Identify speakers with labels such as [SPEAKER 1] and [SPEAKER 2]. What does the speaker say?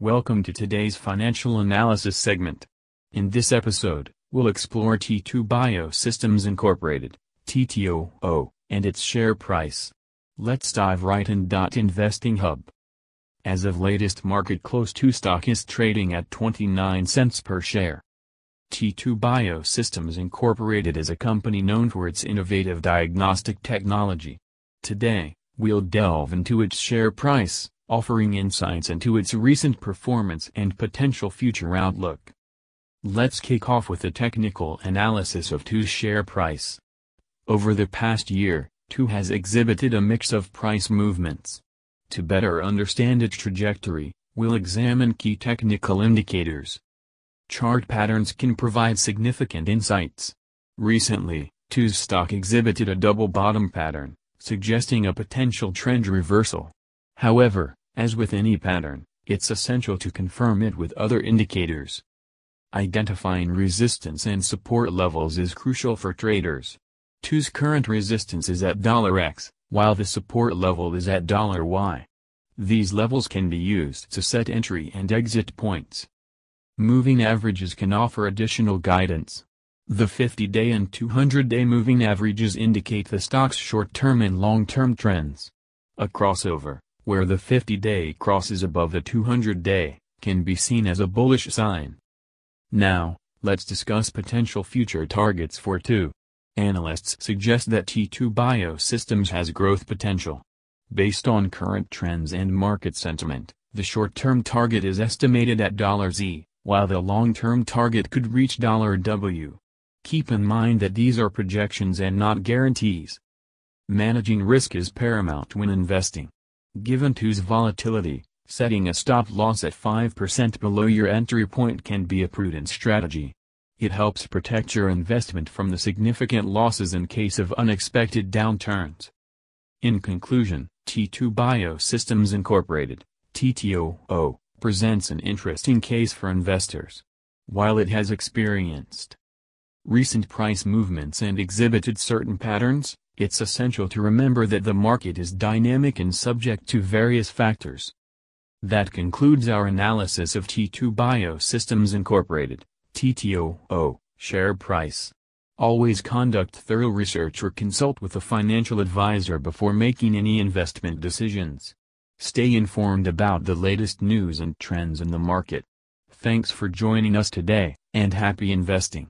[SPEAKER 1] Welcome to today's financial analysis segment. In this episode, we'll explore T2 Biosystems Incorporated, TTOO, and its share price. Let's dive right in. Investing Hub. As of latest market close, TTOO stock is trading at 29 cents per share. T2 Biosystems Incorporated is a company known for its innovative diagnostic technology. Today, we'll delve into its share price, offering insights into its recent performance and potential future outlook. Let's kick off with a technical analysis of TTOO's share price. Over the past year, TTOO has exhibited a mix of price movements. To better understand its trajectory, we'll examine key technical indicators. Chart patterns can provide significant insights. Recently, TTOO's stock exhibited a double bottom pattern, suggesting a potential trend reversal. However, as with any pattern, it's essential to confirm it with other indicators. Identifying resistance and support levels is crucial for traders. TTOO's current resistance is at $X, while the support level is at $Y. These levels can be used to set entry and exit points. Moving averages can offer additional guidance. The 50-day and 200-day moving averages indicate the stock's short-term and long-term trends. A crossover, where the 50-day crosses above the 200-day, can be seen as a bullish sign. Now, let's discuss potential future targets for TTOO. Analysts suggest that T2 Biosystems has growth potential. Based on current trends and market sentiment, the short-term target is estimated at $Z, while the long-term target could reach $W. Keep in mind that these are projections and not guarantees. Managing risk is paramount when investing. Given TTOO's volatility, setting a stop loss at 5% below your entry point can be a prudent strategy. It helps protect your investment from the significant losses in case of unexpected downturns. In conclusion, T2 Biosystems Incorporated, TTOO, presents an interesting case for investors. While it has experienced recent price movements and exhibited certain patterns, it's essential to remember that the market is dynamic and subject to various factors. That concludes our analysis of T2 Biosystems Incorporated, TTOO, share price. Always conduct thorough research or consult with a financial advisor before making any investment decisions. Stay informed about the latest news and trends in the market. Thanks for joining us today, and happy investing.